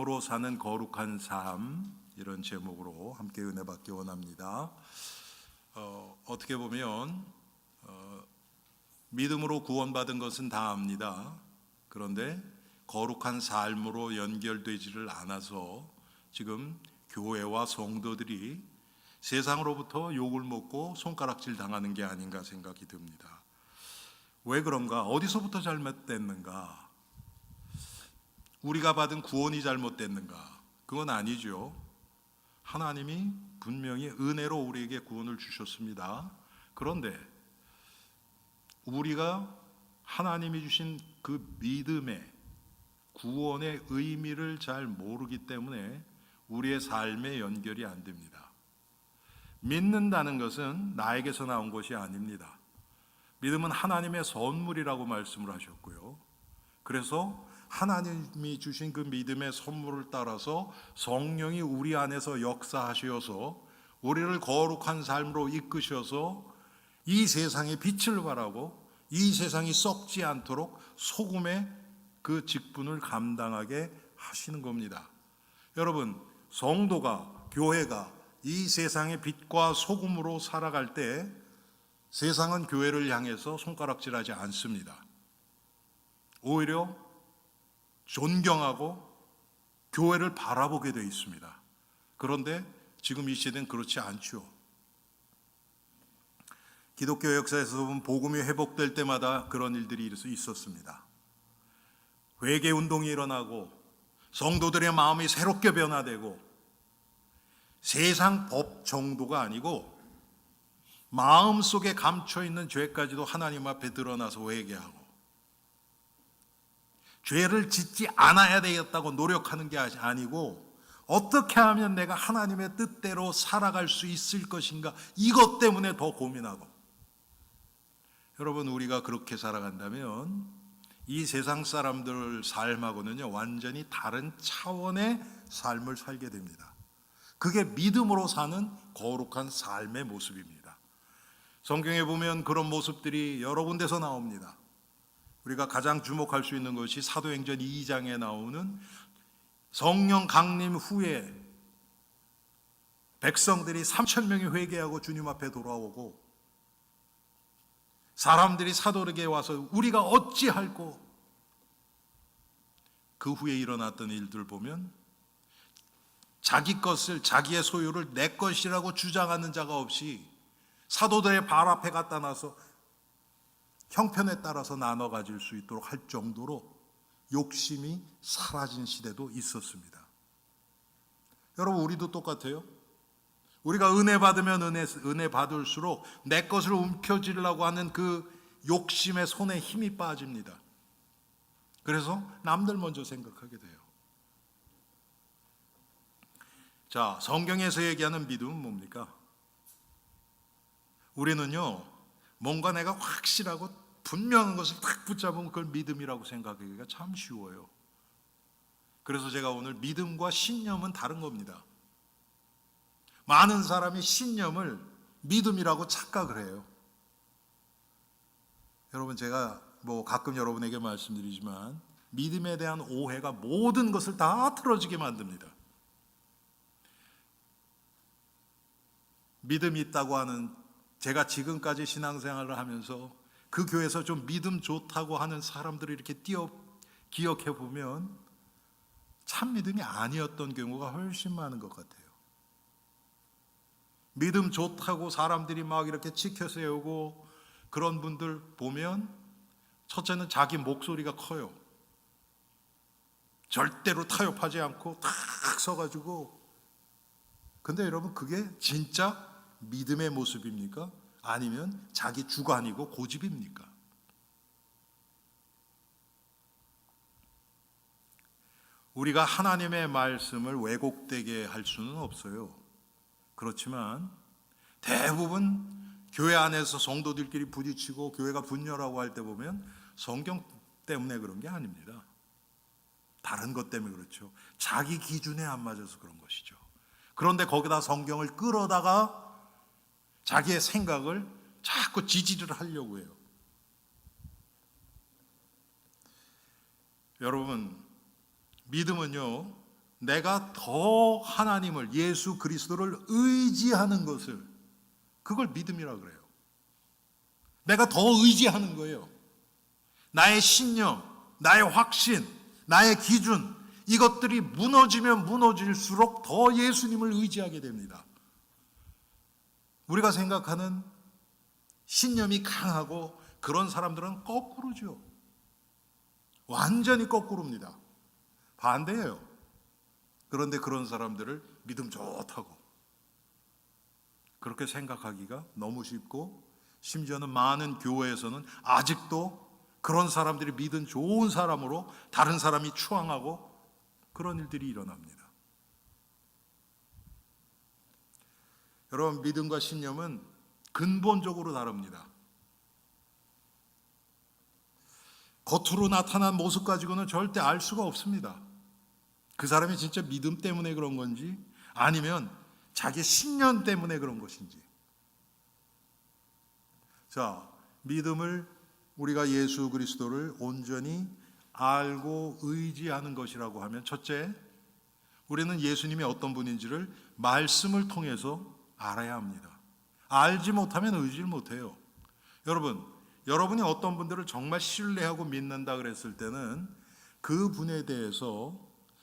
믿음으로 사는 거룩한 삶, 이런 제목으로 함께 은혜 받기 원합니다. 어떻게 보면 믿음으로 구원받은 것은 다 압니다. 그런데 거룩한 삶으로 연결되지를 않아서 지금 교회와 성도들이 세상으로부터 욕을 먹고 손가락질 당하는 게 아닌가 생각이 듭니다. 왜 그런가? 어디서부터 잘못됐는가? 우리가 받은 구원이 잘못됐는가? 그건 아니죠. 하나님이 분명히 은혜로 우리에게 구원을 주셨습니다. 그런데 우리가 하나님이 주신 그 믿음의 구원의 의미를 잘 모르기 때문에 우리의 삶에 연결이 안 됩니다. 믿는다는 것은 나에게서 나온 것이 아닙니다. 믿음은 하나님의 선물이라고 말씀을 하셨고요. 그래서 하나님이 주신 그 믿음의 선물을 따라서 성령이 우리 안에서 역사하셔서 우리를 거룩한 삶으로 이끄셔서 이 세상에 빛을 발하고 이 세상이 썩지 않도록 소금의 그 직분을 감당하게 하시는 겁니다. 여러분, 성도가, 교회가 이 세상의 빛과 소금으로 살아갈 때 세상은 교회를 향해서 손가락질하지 않습니다. 오히려 존경하고 교회를 바라보게 되어 있습니다. 그런데 지금 이 시대는 그렇지 않죠. 기독교 역사에서 보면 복음이 회복될 때마다 그런 일들이 있었습니다. 회개 운동이 일어나고 성도들의 마음이 새롭게 변화되고 세상 법 정도가 아니고 마음속에 감춰있는 죄까지도 하나님 앞에 드러나서 회개하고 죄를 짓지 않아야 되겠다고 노력하는 게 아니고 어떻게 하면 내가 하나님의 뜻대로 살아갈 수 있을 것인가, 이것 때문에 더 고민하고. 여러분, 우리가 그렇게 살아간다면 이 세상 사람들 삶하고는요 완전히 다른 차원의 삶을 살게 됩니다. 그게 믿음으로 사는 거룩한 삶의 모습입니다. 성경에 보면 그런 모습들이 여러 군데서 나옵니다. 우리가 가장 주목할 수 있는 것이 사도행전 2장에 나오는 성령 강림 후에 백성들이 3,000명이 회개하고 주님 앞에 돌아오고 사람들이 사도에게 와서 우리가 어찌할꼬, 그 후에 일어났던 일들 보면 자기 것을, 자기의 소유를 내 것이라고 주장하는 자가 없이 사도들의 발 앞에 갖다 놔서 형편에 따라서 나눠 가질 수 있도록 할 정도로 욕심이 사라진 시대도 있었습니다. 여러분, 우리도 똑같아요. 우리가 은혜 받으면 은혜 받을수록 내 것을 움켜쥐려고 하는 그 욕심의 손에 힘이 빠집니다. 그래서 남들 먼저 생각하게 돼요. 자, 성경에서 얘기하는 믿음은 뭡니까? 우리는요, 뭔가 내가 확실하고 분명한 것을 딱 붙잡으면 그걸 믿음이라고 생각하기가 참 쉬워요. 그래서 제가 오늘 믿음과 신념은 다른 겁니다. 많은 사람이 신념을 믿음이라고 착각을 해요. 여러분, 제가 가끔 여러분에게 말씀드리지만 믿음에 대한 오해가 모든 것을 다 틀어지게 만듭니다. 믿음이 있다고 하는, 제가 지금까지 신앙생활을 하면서 그 교회에서 좀 믿음 좋다고 하는 사람들을 이렇게 기억해 보면 참 믿음이 아니었던 경우가 훨씬 많은 것 같아요. 믿음 좋다고 사람들이 막 이렇게 치켜 세우고 그런 분들 보면 첫째는 자기 목소리가 커요. 절대로 타협하지 않고 탁 서가지고. 근데 여러분, 그게 진짜 믿음의 모습입니까? 아니면 자기 주관이고 고집입니까? 우리가 하나님의 말씀을 왜곡되게 할 수는 없어요. 그렇지만 대부분 교회 안에서 성도들끼리 부딪히고 교회가 분열하고 할 때 보면 성경 때문에 그런 게 아닙니다. 다른 것 때문에 그렇죠. 자기 기준에 안 맞아서 그런 것이죠. 그런데 거기다 성경을 끌어다가 자기의 생각을 자꾸 지지를 하려고 해요. 여러분, 믿음은요 내가 더 하나님을, 예수 그리스도를 의지하는 것을, 그걸 믿음이라고 그래요. 내가 더 의지하는 거예요. 나의 신념, 나의 확신, 나의 기준, 이것들이 무너지면 무너질수록 더 예수님을 의지하게 됩니다. 우리가 생각하는 신념이 강하고 그런 사람들은 거꾸로죠. 완전히 거꾸로입니다. 반대예요. 그런데 그런 사람들을 믿음 좋다고 그렇게 생각하기가 너무 쉽고, 심지어는 많은 교회에서는 아직도 그런 사람들이 믿음 좋은 사람으로 다른 사람이 추앙하고 그런 일들이 일어납니다. 여러분, 믿음과 신념은 근본적으로 다릅니다. 겉으로 나타난 모습 가지고는 절대 알 수가 없습니다. 그 사람이 진짜 믿음 때문에 그런 건지 아니면 자기 신념 때문에 그런 것인지. 자, 믿음을, 우리가 예수 그리스도를 온전히 알고 의지하는 것이라고 하면, 첫째, 우리는 예수님이 어떤 분인지를 말씀을 통해서 알아야 합니다. 알지 못하면 의지를 못해요. 여러분이 어떤 분들을 정말 신뢰하고 믿는다 그랬을 때는 그 분에 대해서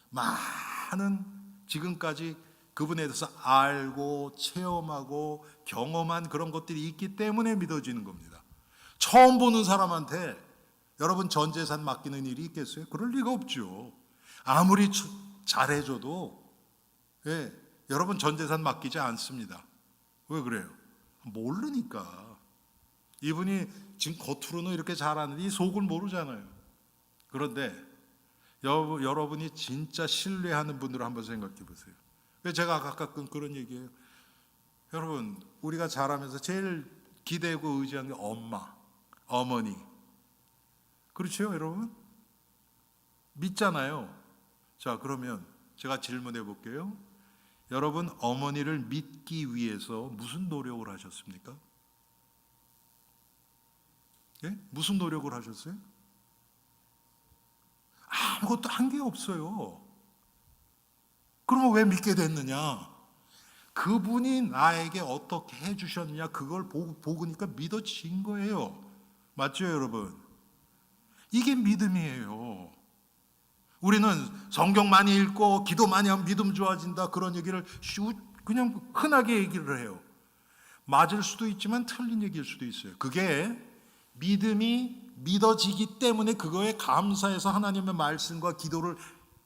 많은, 지금까지 그분에 대해서 알고 체험하고 경험한 그런 것들이 있기 때문에 믿어지는 겁니다. 처음 보는 사람한테 여러분 전 재산 맡기는 일이 있겠어요? 그럴 리가 없죠. 아무리 잘해줘도 여러분 전 재산 맡기지 않습니다. 왜 그래요? 모르니까. 이분이 지금 겉으로는 이렇게 잘하는데 이 속을 모르잖아요. 그런데 여러분이 진짜 신뢰하는 분들을 한번 생각해 보세요. 제가 가끔 그런 얘기해요. 여러분, 우리가 자라면서 제일 기대고 의지하는 게 엄마, 어머니. 그렇죠, 여러분? 믿잖아요. 자, 그러면 제가 질문해 볼게요. 여러분, 어머니를 믿기 위해서 무슨 노력을 하셨습니까? 예? 무슨 노력을 하셨어요? 아무것도 한 게 없어요. 그러면 왜 믿게 됐느냐? 그분이 나에게 어떻게 해주셨느냐, 그걸 보니까 믿어진 거예요. 맞죠, 여러분? 이게 믿음이에요. 우리는 성경 많이 읽고 기도 많이 하면 믿음 좋아진다, 그런 얘기를 그냥 흔하게 얘기를 해요. 맞을 수도 있지만 틀린 얘기일 수도 있어요. 그게 믿음이 믿어지기 때문에 그거에 감사해서 하나님의 말씀과 기도를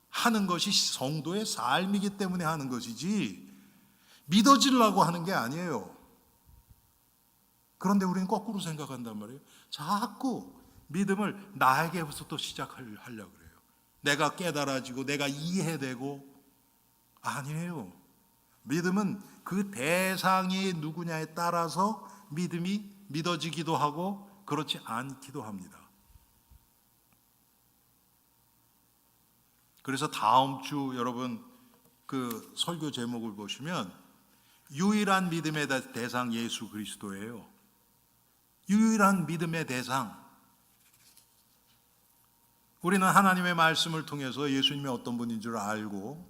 하는 것이 성도의 삶이기 때문에 하는 것이지, 믿어지려고 하는 게 아니에요. 그런데 우리는 거꾸로 생각한단 말이에요. 자꾸 믿음을 나에게부터 시작하려고 그래요. 내가 깨달아지고 내가 이해되고. 아니에요. 믿음은 그 대상이 누구냐에 따라서 믿음이 믿어지기도 하고 그렇지 않기도 합니다. 그래서 다음 주 여러분 그 설교 제목을 보시면 유일한 믿음의 대상 예수 그리스도예요. 유일한 믿음의 대상. 우리는 하나님의 말씀을 통해서 예수님이 어떤 분인 줄 알고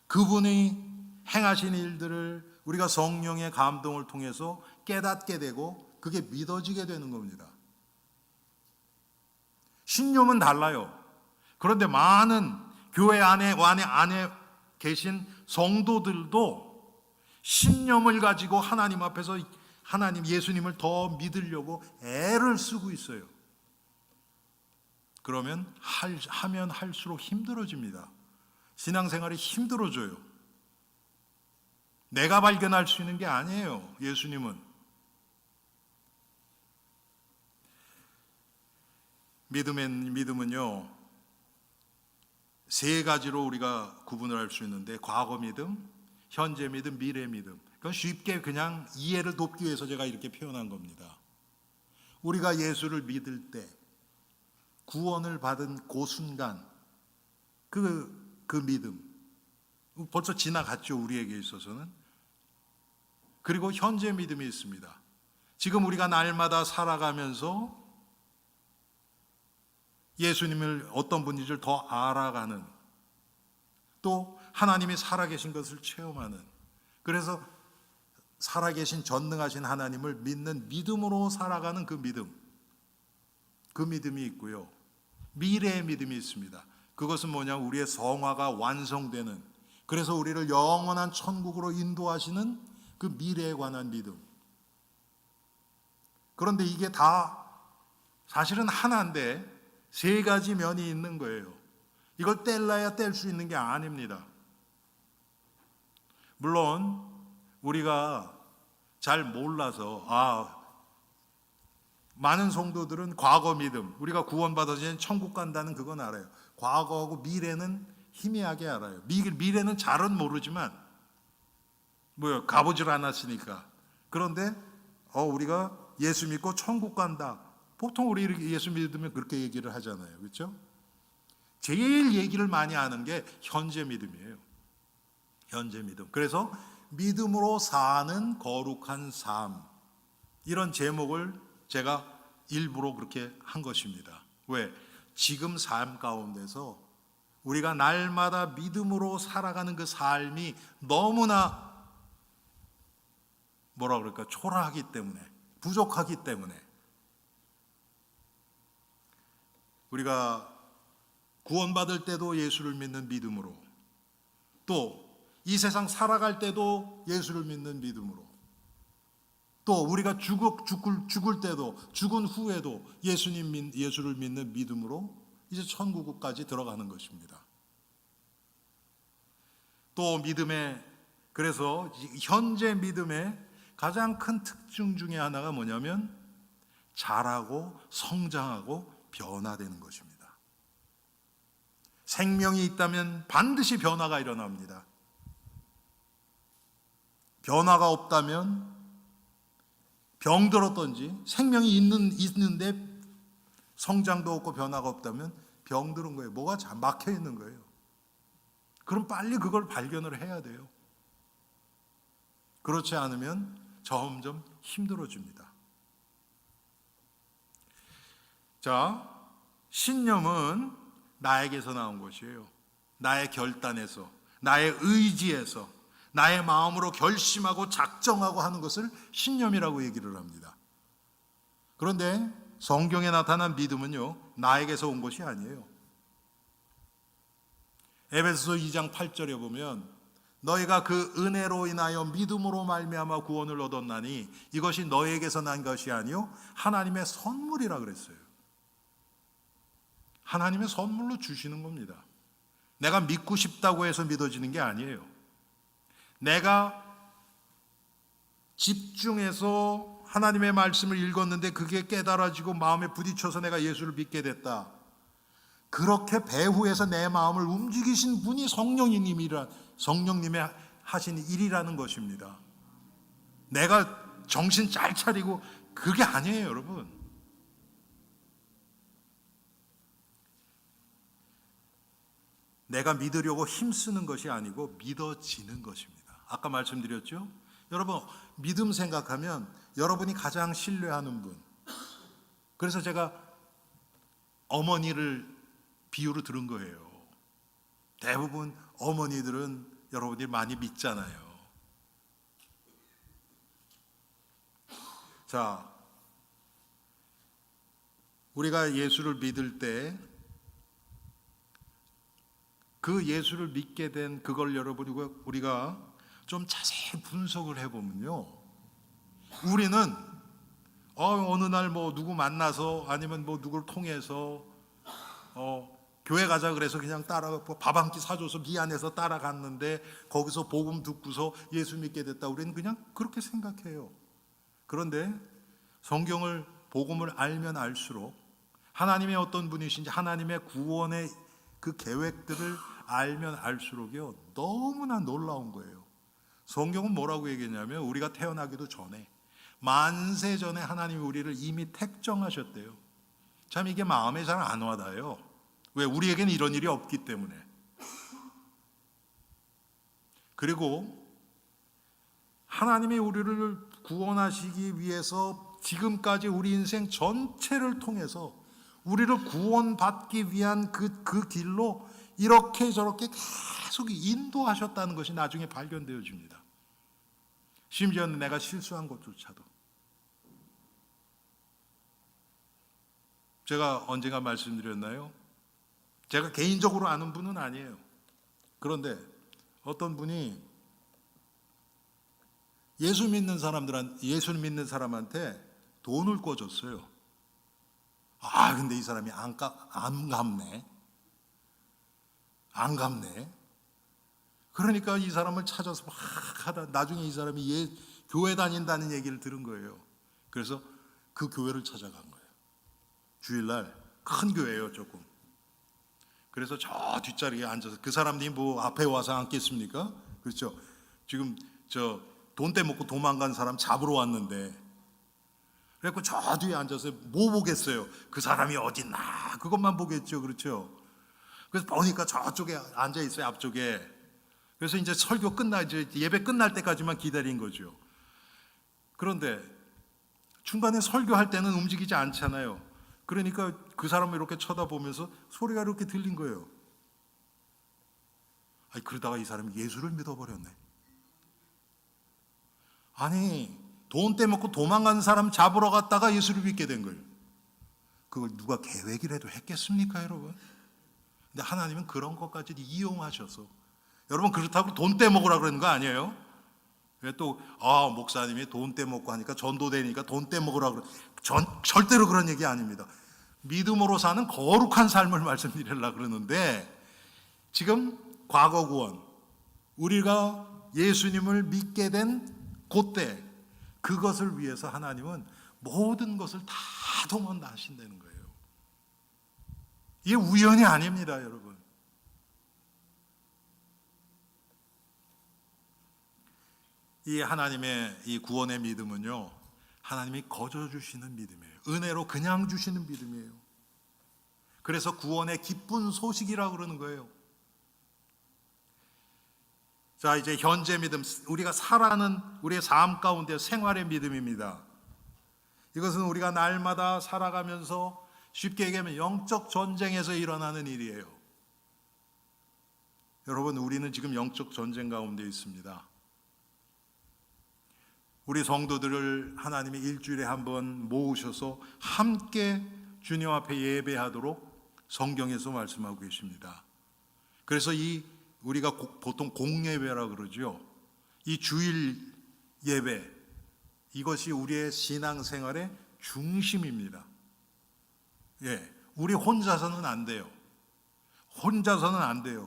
그분이 행하신 일들을 우리가 성령의 감동을 통해서 깨닫게 되고 그게 믿어지게 되는 겁니다. 신념은 달라요. 그런데 많은 교회 안에 계신 성도들도 신념을 가지고 하나님 앞에서 예수님을 더 믿으려고 애를 쓰고 있어요. 그러면 하면 할수록 힘들어집니다. 신앙생활이 힘들어져요. 내가 발견할 수 있는 게 아니에요. 예수님은. 믿음은요, 세 가지로 우리가 구분을 할 수 있는데, 과거 믿음, 현재 믿음, 미래 믿음. 그건 쉽게 그냥 이해를 돕기 위해서 제가 이렇게 표현한 겁니다. 우리가 예수를 믿을 때 구원을 받은 그 순간 그 믿음 벌써 지나갔죠, 우리에게 있어서는. 그리고 현재 믿음이 있습니다. 지금 우리가 날마다 살아가면서 예수님을 어떤 분인지를 더 알아가는, 또 하나님이 살아계신 것을 체험하는, 그래서 살아계신 전능하신 하나님을 믿는 믿음으로 살아가는 그 믿음이 있고요. 미래의 믿음이 있습니다. 그것은 뭐냐? 우리의 성화가 완성되는, 그래서 우리를 영원한 천국으로 인도하시는 그 미래에 관한 믿음. 그런데 이게 다 사실은 하나인데 세 가지 면이 있는 거예요. 이걸 뗄래야 뗄 수 있는 게 아닙니다. 물론 우리가 잘 몰라서 많은 성도들은 과거 믿음, 우리가 구원받아서 천국 간다는 그건 알아요. 과거하고 미래는 희미하게 알아요. 미래는 잘은 모르지만 가보질 않았으니까. 그런데 우리가 예수 믿고 천국 간다. 보통 우리 예수 믿으면 그렇게 얘기를 하잖아요. 그렇죠? 제일 얘기를 많이 하는 게 현재 믿음이에요. 현재 믿음. 그래서 믿음으로 사는 거룩한 삶, 이런 제목을 제가 일부러 그렇게 한 것입니다. 왜? 지금 삶 가운데서 우리가 날마다 믿음으로 살아가는 그 삶이 너무나 초라하기 때문에, 부족하기 때문에 우리가 구원받을 때도 예수를 믿는 믿음으로, 또 이 세상 살아갈 때도 예수를 믿는 믿음으로, 또 우리가 죽을 때도, 죽은 후에도 예수를 믿는 믿음으로 이제 천국까지 들어가는 것입니다. 또 그래서 현재 믿음의 가장 큰 특징 중에 하나가 뭐냐면 자라고 성장하고 변화되는 것입니다. 생명이 있다면 반드시 변화가 일어납니다. 변화가 없다면 병들었던지, 생명이 있는데 성장도 없고 변화가 없다면 병들은 거예요. 뭐가 막혀 있는 거예요. 그럼 빨리 그걸 발견을 해야 돼요. 그렇지 않으면 점점 힘들어집니다. 자, 신념은 나에게서 나온 것이에요. 나의 결단에서, 나의 의지에서, 나의 마음으로 결심하고 작정하고 하는 것을 신념이라고 얘기를 합니다. 그런데 성경에 나타난 믿음은요, 나에게서 온 것이 아니에요. 에베소서 2장 8절에 보면 너희가 그 은혜로 인하여 믿음으로 말미암아 구원을 얻었나니 이것이 너희에게서 난 것이 아니요 하나님의 선물이라 그랬어요. 하나님의 선물로 주시는 겁니다. 내가 믿고 싶다고 해서 믿어지는 게 아니에요. 내가 집중해서 하나님의 말씀을 읽었는데 그게 깨달아지고 마음에 부딪혀서 내가 예수를 믿게 됐다. 그렇게 배후에서 내 마음을 움직이신 분이 성령님이 하신 일이라는 것입니다. 내가 정신 잘 차리고 그게 아니에요, 여러분. 내가 믿으려고 힘쓰는 것이 아니고 믿어지는 것입니다. 아까 말씀드렸죠? 여러분, 믿음 생각하면 여러분이 가장 신뢰하는 분. 그래서 제가 어머니를 비유로 들은 거예요. 대부분 어머니들은 여러분들이 많이 믿잖아요. 자, 우리가 예수를 믿을 때 그 예수를 믿게 된 그걸 우리가 좀 자세히 분석을 해보면요, 우리는 어느 날 누구 만나서 아니면 누구를 통해서 교회 가자 그래서 그냥 밥 한 끼 사줘서 미안해서 따라갔는데 거기서 복음 듣고서 예수 믿게 됐다. 우리는 그냥 그렇게 생각해요. 그런데 성경을, 복음을 알면 알수록 하나님의 어떤 분이신지, 하나님의 구원의 그 계획들을 알면 알수록요, 너무나 놀라운 거예요. 성경은 뭐라고 얘기했냐면 우리가 태어나기도 전에, 만세 전에 하나님이 우리를 이미 택정하셨대요. 참 이게 마음에 잘 안 와닿아요. 왜? 우리에게는 이런 일이 없기 때문에. 그리고 하나님이 우리를 구원하시기 위해서 지금까지 우리 인생 전체를 통해서 우리를 구원받기 위한 그 길로 이렇게 저렇게 계속 인도하셨다는 것이 나중에 발견되어집니다. 심지어는 내가 실수한 것조차도. 제가 언젠가 말씀드렸나요? 제가 개인적으로 아는 분은 아니에요. 그런데 어떤 분이 예수 믿는 사람한테 돈을 꿔줬어요. 근데 이 사람이 안 갚네. 그러니까 이 사람을 찾아서 막 하다 나중에 이 사람이 교회 다닌다는 얘기를 들은 거예요. 그래서 그 교회를 찾아간 거예요. 주일날 큰 교회예요, 조금. 그래서 저 뒷자리에 앉아서 그 사람들이 뭐 앞에 와서 앉겠습니까? 그렇죠. 지금 돈 떼먹고 도망간 사람 잡으러 왔는데, 그래갖고 저 뒤에 앉아서 뭐 보겠어요? 그 사람이 어딨나? 그것만 보겠죠. 그렇죠. 그래서 보니까 저쪽에 앉아 있어요, 앞쪽에. 그래서 이제 설교 이제 예배 끝날 때까지만 기다린 거죠. 그런데 중간에 설교할 때는 움직이지 않잖아요. 그러니까 그 사람을 이렇게 쳐다보면서 소리가 이렇게 들린 거예요. 그러다가 이 사람이 예수를 믿어버렸네. 돈 떼먹고 도망간 사람 잡으러 갔다가 예수를 믿게 된 거예요. 그걸 누가 계획이라도 했겠습니까, 여러분? 근데 하나님은 그런 것까지 이용하셔서, 여러분 그렇다고 돈 떼먹으라고 그러는 거 아니에요? 왜 또 목사님이 돈 떼먹고 하니까 전도되니까 돈 떼먹으라고 절대로 그런 얘기 아닙니다. 믿음으로 사는 거룩한 삶을 말씀드리려고 그러는데, 지금 과거 구원, 우리가 예수님을 믿게 된 그때, 그것을 위해서 하나님은 모든 것을 다 동원하신다는 거예요. 이게 우연이 아닙니다, 여러분. 이 하나님의 이 구원의 믿음은요, 하나님이 거저 주시는 믿음이에요. 은혜로 그냥 주시는 믿음이에요. 그래서 구원의 기쁜 소식이라고 그러는 거예요. 자, 이제 현재 믿음, 우리가 살아가는 우리의 삶 가운데 생활의 믿음입니다. 이것은 우리가 날마다 살아가면서 쉽게 얘기하면 영적 전쟁에서 일어나는 일이에요. 여러분, 우리는 지금 영적 전쟁 가운데 있습니다. 우리 성도들을 하나님이 일주일에 한 번 모으셔서 함께 주님 앞에 예배하도록 성경에서 말씀하고 계십니다. 그래서 우리가 보통 공예배라고 그러죠. 이 주일 예배, 이것이 우리의 신앙생활의 중심입니다. 우리 혼자서는 안 돼요.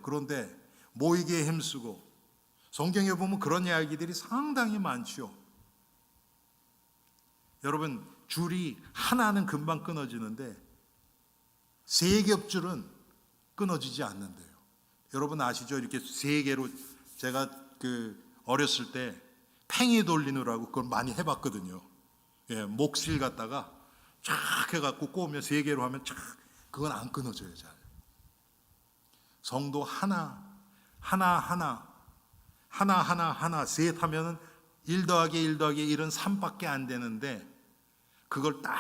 그런데 모이기에 힘쓰고, 성경에 보면 그런 이야기들이 상당히 많죠. 여러분, 줄이 하나는 금방 끊어지는데 세 겹줄은 끊어지지 않는데요. 여러분 아시죠? 이렇게 세 개로, 제가 어렸을 때 팽이 돌리느라고 그걸 많이 해봤거든요. 목실 갖다가 쫙 해갖고 꼬우면 세 개로 하면 쫙, 그건 안 끊어져요, 잘. 성도 하나 셋 하면은 1 더하기 1 더하기 1은 3밖에 안 되는데, 그걸 딱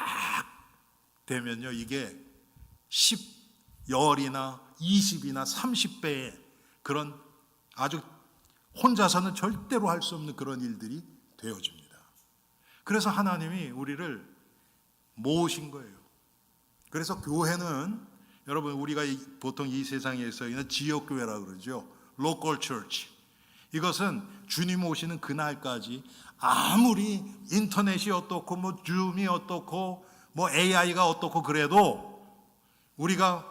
되면요, 이게 10이나 20이나 30배의 그런, 아주 혼자서는 절대로 할 수 없는 그런 일들이 되어집니다. 그래서 하나님이 우리를 모으신 거예요. 그래서 교회는, 여러분, 우리가 보통 이 세상에서 있는 지역교회라고 그러죠. 로컬 처치. 이것은 주님 오시는 그날까지 아무리 인터넷이 어떻고 뭐 줌이 어떻고 뭐 AI가 어떻고 그래도 우리가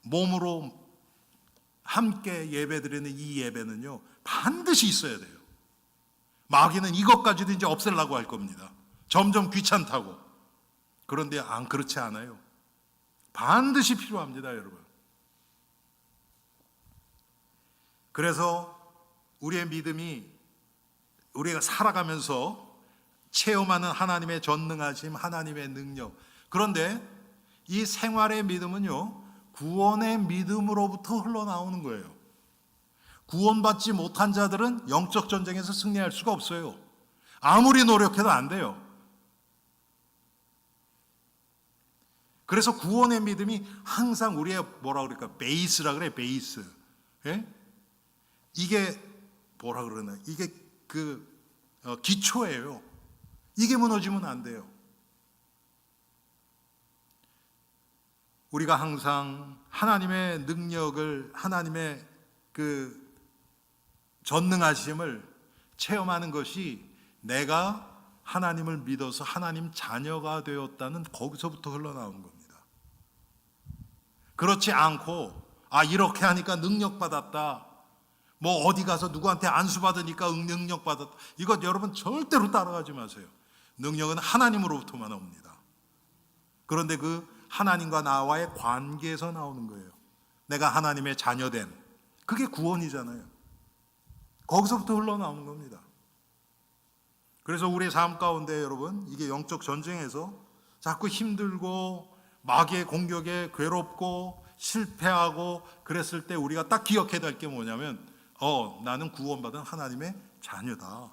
몸으로 함께 예배드리는 이 예배는요, 반드시 있어야 돼요. 마귀는 이것까지도 이제 없애려고 할 겁니다. 점점 귀찮다고. 그런데 그렇지 않아요. 반드시 필요합니다, 여러분. 그래서 우리의 믿음이, 우리가 살아가면서 체험하는 하나님의 전능하심, 하나님의 능력. 그런데 이 생활의 믿음은요, 구원의 믿음으로부터 흘러나오는 거예요. 구원받지 못한 자들은 영적 전쟁에서 승리할 수가 없어요. 아무리 노력해도 안 돼요. 그래서 구원의 믿음이 항상 우리의 뭐라 그럴까? 베이스라 그래, 베이스. 예? 이게 뭐라 그러나? 이게 기초예요. 이게 무너지면 안 돼요. 우리가 항상 하나님의 능력을, 하나님의 그 전능하심을 체험하는 것이 내가 하나님을 믿어서 하나님 자녀가 되었다는 거기서부터 흘러나오는 겁니다. 그렇지 않고 이렇게 하니까 능력 받았다, 뭐 어디 가서 누구한테 안수 받으니까 능력 받았다, 이것 여러분 절대로 따라가지 마세요. 능력은 하나님으로부터만 옵니다. 그런데 그 하나님과 나와의 관계에서 나오는 거예요. 내가 하나님의 자녀된, 그게 구원이잖아요. 거기서부터 흘러나오는 겁니다. 그래서 우리의 삶 가운데 여러분, 이게 영적 전쟁에서 자꾸 힘들고 마귀의 공격에 괴롭고 실패하고 그랬을 때 우리가 딱 기억해야 될 게 뭐냐면 나는 구원받은 하나님의 자녀다.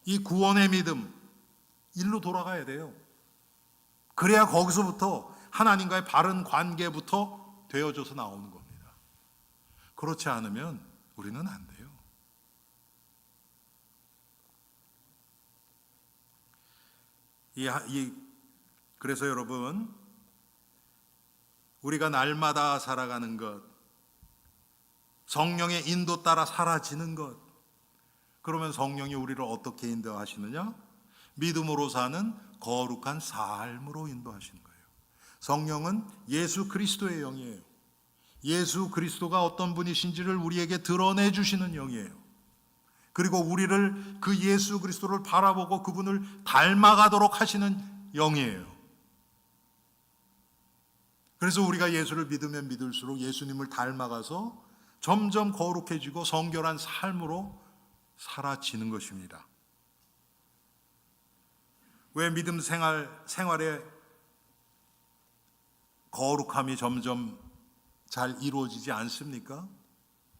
이 구원의 믿음, 일로 돌아가야 돼요. 그래야 거기서부터 하나님과의 바른 관계부터 되어져서 나오는 겁니다. 그렇지 않으면 우리는 안 돼요. 그래서 여러분, 우리가 날마다 살아가는 것, 성령의 인도 따라 사라지는 것, 그러면 성령이 우리를 어떻게 인도하시느냐? 믿음으로 사는 거룩한 삶으로 인도하시는 거예요. 성령은 예수 그리스도의 영이에요. 예수 그리스도가 어떤 분이신지를 우리에게 드러내 주시는 영이에요. 그리고 우리를 그 예수 그리스도를 바라보고 그분을 닮아가도록 하시는 영이에요. 그래서 우리가 예수를 믿으면 믿을수록 예수님을 닮아가서 점점 거룩해지고 성결한 삶으로 살아지는 것입니다. 왜 믿음 생활의 거룩함이 점점 잘 이루어지지 않습니까?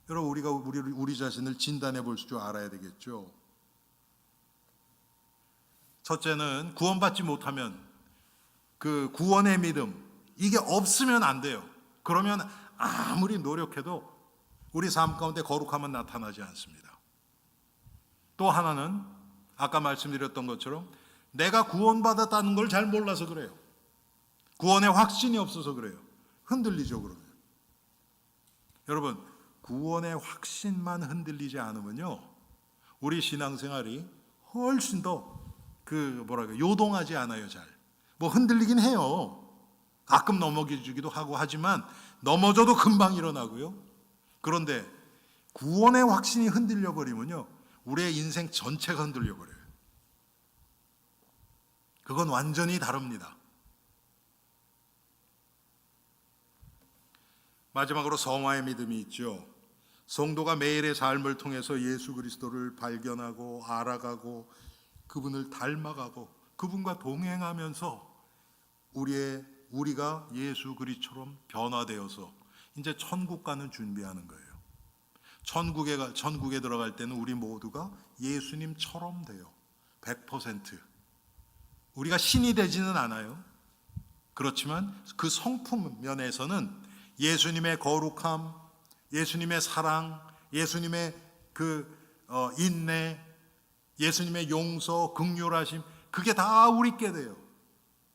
여러분, 우리가 우리 자신을 진단해 볼 줄 알아야 되겠죠. 첫째는 구원받지 못하면 그 구원의 믿음, 이게 없으면 안 돼요. 그러면 아무리 노력해도 우리 삶 가운데 거룩함은 나타나지 않습니다. 또 하나는 아까 말씀드렸던 것처럼 내가 구원받았다는 걸 잘 몰라서 그래요. 구원의 확신이 없어서 그래요. 흔들리죠, 그러면. 여러분, 구원의 확신만 흔들리지 않으면요, 우리 신앙생활이 훨씬 더 요동하지 않아요. 잘 뭐 흔들리긴 해요. 가끔 넘어지기도 하고 하지만 넘어져도 금방 일어나고요. 그런데 구원의 확신이 흔들려 버리면요, 우리의 인생 전체가 흔들려 버려요. 그건 완전히 다릅니다. 마지막으로 성화의 믿음이 있죠. 성도가 매일의 삶을 통해서 예수 그리스도를 발견하고 알아가고 그분을 닮아가고 그분과 동행하면서 우리가 예수 그리스도처럼 변화되어서 이제 천국 가는 준비하는 거예요. 천국에 들어갈 때는 우리 모두가 예수님처럼 돼요. 100%. 우리가 신이 되지는 않아요. 그렇지만 그 성품 면에서는 예수님의 거룩함, 예수님의 사랑, 예수님의 인내, 예수님의 용서, 긍휼하심, 그게 다 우리께 돼요.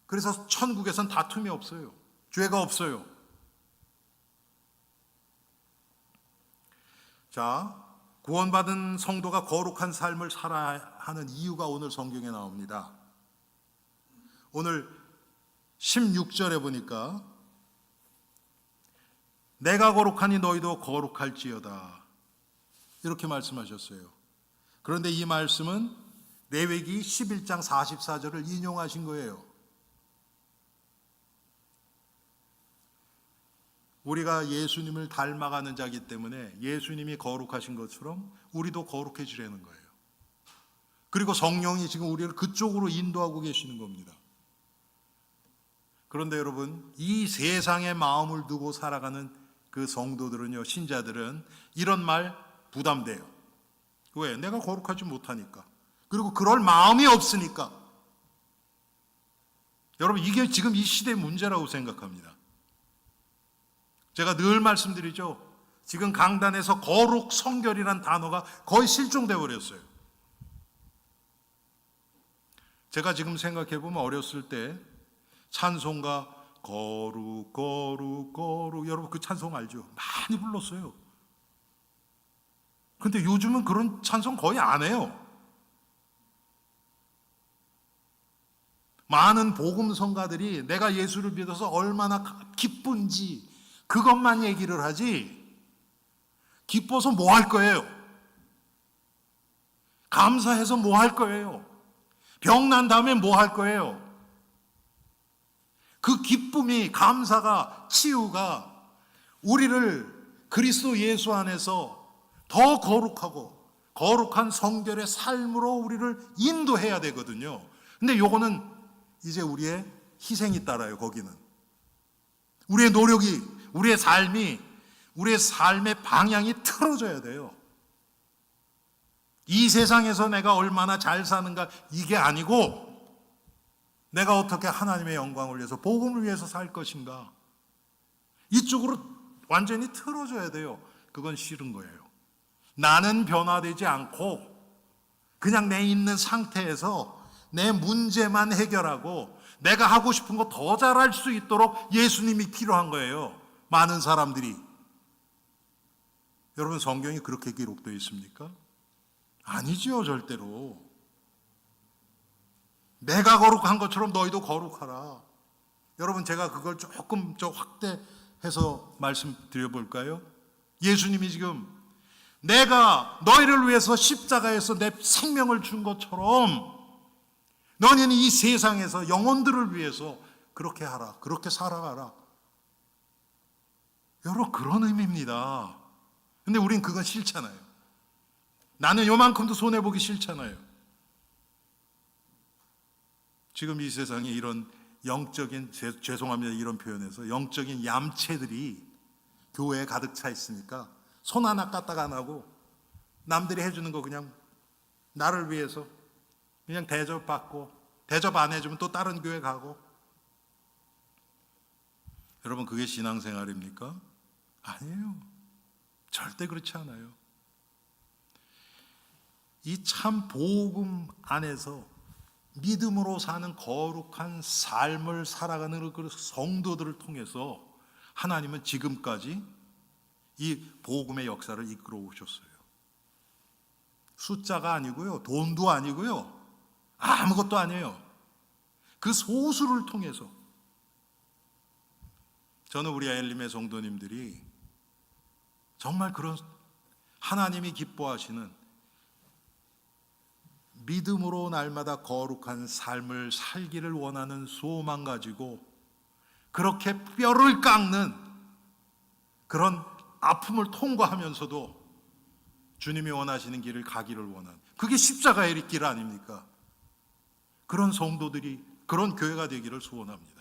그래서 천국에선 다툼이 없어요. 죄가 없어요. 자, 구원받은 성도가 거룩한 삶을 살아야 하는 이유가 오늘 성경에 나옵니다. 오늘 16절에 보니까 내가 거룩하니 너희도 거룩할지어다, 이렇게 말씀하셨어요. 그런데 이 말씀은 레위기 11장 44절을 인용하신 거예요. 우리가 예수님을 닮아가는 자이기 때문에 예수님이 거룩하신 것처럼 우리도 거룩해지려는 거예요. 그리고 성령이 지금 우리를 그쪽으로 인도하고 계시는 겁니다. 그런데 여러분, 이 세상의 마음을 두고 살아가는 그 성도들은요, 신자들은 이런 말 부담돼요. 왜? 내가 거룩하지 못하니까. 그리고 그럴 마음이 없으니까. 여러분, 이게 지금 이 시대의 문제라고 생각합니다. 제가 늘 말씀드리죠. 지금 강단에서 거룩 성결이란 단어가 거의 실종돼 버렸어요. 제가 지금 생각해 보면 어렸을 때 찬송가 거룩 거룩 거룩, 여러분 그 찬송 알죠? 많이 불렀어요. 근데 요즘은 그런 찬송 거의 안 해요. 많은 복음성가들이 내가 예수를 믿어서 얼마나 기쁜지 그것만 얘기를 하지, 기뻐서 뭐 할 거예요? 감사해서 뭐 할 거예요? 병난 다음에 뭐 할 거예요? 그 기쁨이, 감사가, 치유가 우리를 그리스도 예수 안에서 더 거룩하고 거룩한 성결의 삶으로 우리를 인도해야 되거든요. 근데 요거는 이제 우리의 희생이 따라요. 거기는 우리의 노력이, 우리의 삶이, 우리의 삶의 방향이 틀어져야 돼요. 이 세상에서 내가 얼마나 잘 사는가 이게 아니고, 내가 어떻게 하나님의 영광을 위해서, 복음을 위해서 살 것인가, 이쪽으로 완전히 틀어져야 돼요. 그건 싫은 거예요. 나는 변화되지 않고 그냥 내 있는 상태에서 내 문제만 해결하고 내가 하고 싶은 거 더 잘할 수 있도록 예수님이 필요한 거예요. 많은 사람들이. 여러분, 성경이 그렇게 기록되어 있습니까? 아니지요, 절대로. 내가 거룩한 것처럼 너희도 거룩하라. 여러분, 제가 그걸 조금 확대해서 말씀드려 볼까요? 예수님이 지금 내가 너희를 위해서 십자가에서 내 생명을 준 것처럼 너희는 이 세상에서 영혼들을 위해서 그렇게 하라, 그렇게 살아가라. 여러분, 그런 의미입니다. 근데 우린 그건 싫잖아요. 나는 요만큼도 손해보기 싫잖아요. 지금 이 세상에 이런 영적인, 죄송합니다 이런 표현에서, 영적인 얌체들이 교회에 가득 차 있으니까 손 하나 까딱 안 하고 남들이 해주는 거 그냥 나를 위해서 그냥 대접받고, 대접 안 해주면 또 다른 교회 가고. 여러분, 그게 신앙생활입니까? 아니에요. 절대 그렇지 않아요. 이 참 복음 안에서 믿음으로 사는 거룩한 삶을 살아가는 그 성도들을 통해서 하나님은 지금까지 이 복음의 역사를 이끌어 오셨어요. 숫자가 아니고요, 돈도 아니고요, 아무것도 아니에요. 그 소수를 통해서. 저는 우리 엘림의 성도님들이 정말 그런 하나님이 기뻐하시는 믿음으로 날마다 거룩한 삶을 살기를 원하는 소망 가지고 그렇게 뼈를 깎는 그런 아픔을 통과하면서도 주님이 원하시는 길을 가기를 원하는, 그게 십자가의 길 아닙니까? 그런 성도들이, 그런 교회가 되기를 소원합니다.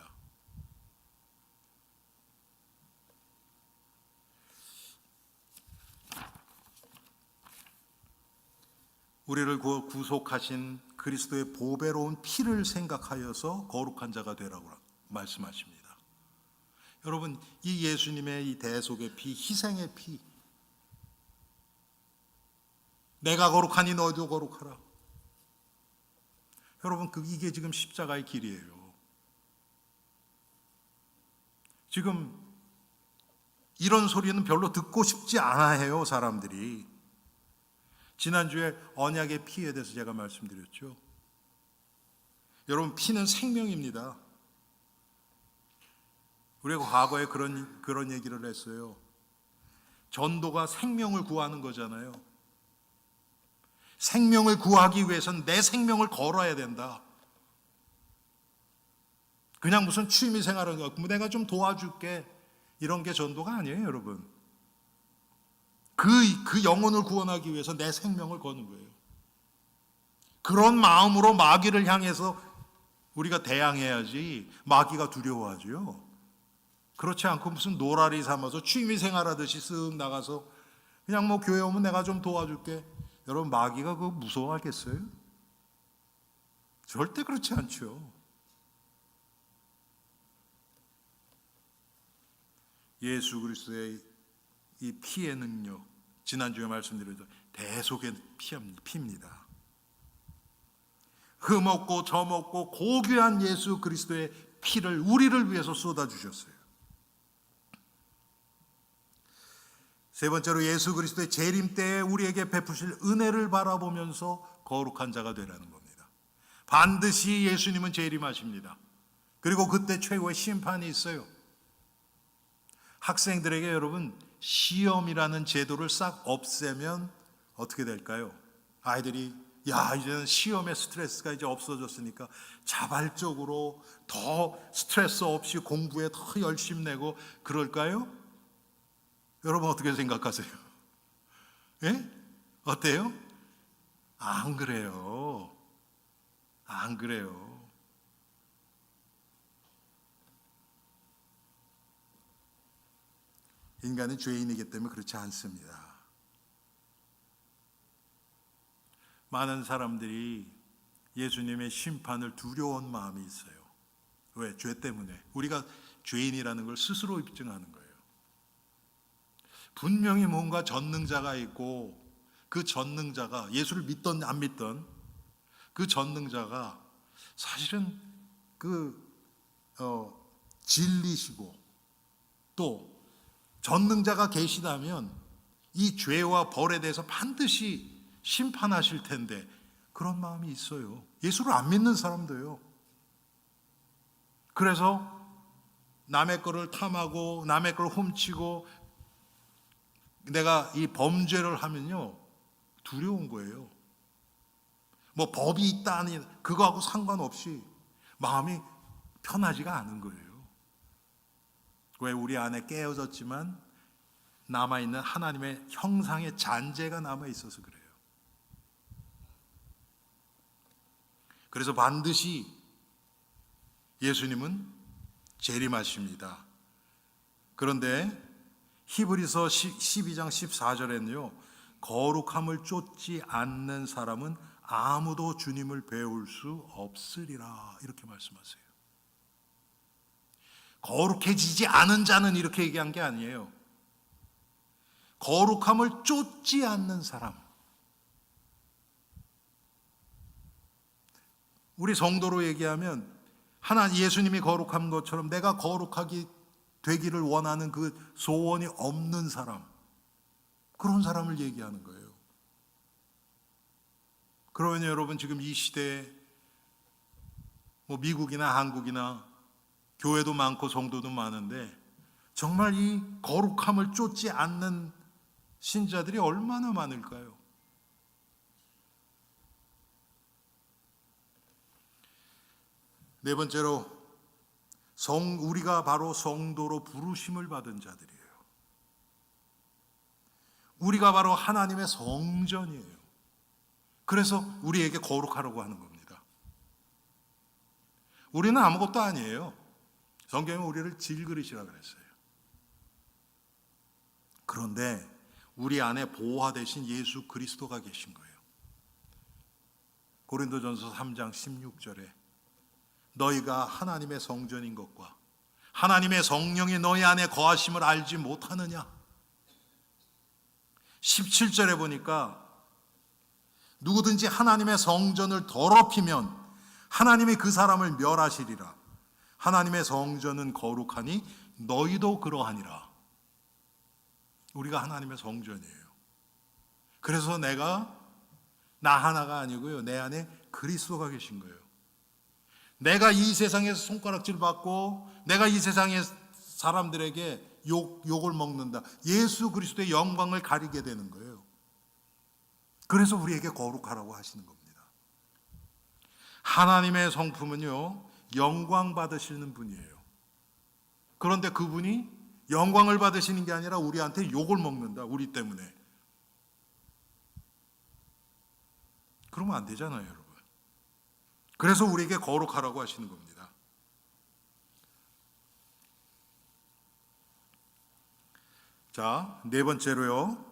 우리를 구속하신 그리스도의 보배로운 피를 생각하여서 거룩한 자가 되라고 말씀하십니다. 여러분, 이 예수님의 이 대속의 피, 희생의 피, 내가 거룩하니 너희도 거룩하라. 여러분, 이게 지금 십자가의 길이에요. 지금 이런 소리는 별로 듣고 싶지 않아 해요, 사람들이. 지난주에 언약의 피에 대해서 제가 말씀드렸죠. 여러분, 피는 생명입니다. 우리가 과거에 그런 얘기를 했어요. 전도가 생명을 구하는 거잖아요. 생명을 구하기 위해서는 내 생명을 걸어야 된다. 그냥 무슨 취미 생활은 내가 좀 도와줄게, 이런 게 전도가 아니에요, 여러분. 그 영혼을 구원하기 위해서 내 생명을 거는 거예요. 그런 마음으로 마귀를 향해서 우리가 대항해야지 마귀가 두려워하죠. 그렇지 않고 무슨 노라리 삼아서 취미 생활하듯이 쓱 나가서 그냥 뭐 교회 오면 내가 좀 도와줄게. 여러분, 마귀가 그거 무서워하겠어요? 절대 그렇지 않죠. 예수 그리스도의 이 피의 능력, 지난주에 말씀드렸죠. 대속의 피입니다. 흠없고 점없고 고귀한 예수 그리스도의 피를 우리를 위해서 쏟아주셨어요. 세 번째로 예수 그리스도의 재림 때에 우리에게 베푸실 은혜를 바라보면서 거룩한 자가 되라는 겁니다. 반드시 예수님은 재림하십니다. 그리고 그때 최고의 심판이 있어요. 학생들에게 여러분 시험이라는 제도를 싹 없애면 어떻게 될까요? 아이들이 이제는 시험의 스트레스가 이제 없어졌으니까 자발적으로 더 스트레스 없이 공부에 더 열심히 내고 그럴까요? 여러분 어떻게 생각하세요? 예? 어때요? 안 그래요. 안 그래요. 인간은 죄인이기 때문에 그렇지 않습니다. 많은 사람들이 예수님의 심판을 두려워한 마음이 있어요. 왜? 죄 때문에. 우리가 죄인이라는 걸 스스로 입증하는 거예요. 분명히 뭔가 전능자가 있고 그 전능자가 예수를 믿던 안 믿던 그 전능자가 사실은 진리시고 또 전능자가 계시다면 이 죄와 벌에 대해서 반드시 심판하실 텐데 그런 마음이 있어요. 예수를 안 믿는 사람도요. 그래서 남의 거를 탐하고 남의 걸 훔치고 내가 이 범죄를 하면요 두려운 거예요. 뭐 법이 있다 아니 그거하고 상관없이 마음이 편하지가 않은 거예요. 왜? 우리 안에 깨어졌지만 남아있는 하나님의 형상의 잔재가 남아있어서 그래요. 그래서 반드시 예수님은 재림하십니다. 그런데 히브리서 12장 14절에는요 거룩함을 쫓지 않는 사람은 아무도 주님을 배울 수 없으리라 이렇게 말씀하세요. 거룩해지지 않은 자는 이렇게 얘기한 게 아니에요. 거룩함을 쫓지 않는 사람. 우리 성도로 얘기하면 예수님이 거룩한 것처럼 내가 거룩하게 되기를 원하는 그 소원이 없는 사람, 그런 사람을 얘기하는 거예요. 그러면 여러분 지금 이 시대에 미국이나 한국이나 교회도 많고 성도도 많은데 정말 이 거룩함을 쫓지 않는 신자들이 얼마나 많을까요? 네 번째로 우리가 바로 성도로 부르심을 받은 자들이에요. 우리가 바로 하나님의 성전이에요. 그래서 우리에게 거룩하라고 하는 겁니다. 우리는 아무것도 아니에요. 성경은 우리를 질그릇이라 그랬어요. 그런데 우리 안에 보화 되신 예수 그리스도가 계신 거예요. 고린도전서 3장 16절에 너희가 하나님의 성전인 것과 하나님의 성령이 너희 안에 거하심을 알지 못하느냐. 17절에 보니까 누구든지 하나님의 성전을 더럽히면 하나님이 그 사람을 멸하시리라. 하나님의 성전은 거룩하니 너희도 그러하니라. 우리가 하나님의 성전이에요. 그래서 나 하나가 아니고요, 내 안에 그리스도가 계신 거예요. 내가 이 세상에서 손가락질 받고 내가 이 세상의 사람들에게 욕을 먹는다. 예수 그리스도의 영광을 가리게 되는 거예요. 그래서 우리에게 거룩하라고 하시는 겁니다. 하나님의 성품은요, 영광 받으시는 분이에요. 그런데 그분이 영광을 받으시는 게 아니라 우리한테 욕을 먹는다. 우리 때문에. 그러면 안 되잖아요, 여러분. 그래서 우리에게 거룩하라고 하시는 겁니다. 자, 네 번째로요.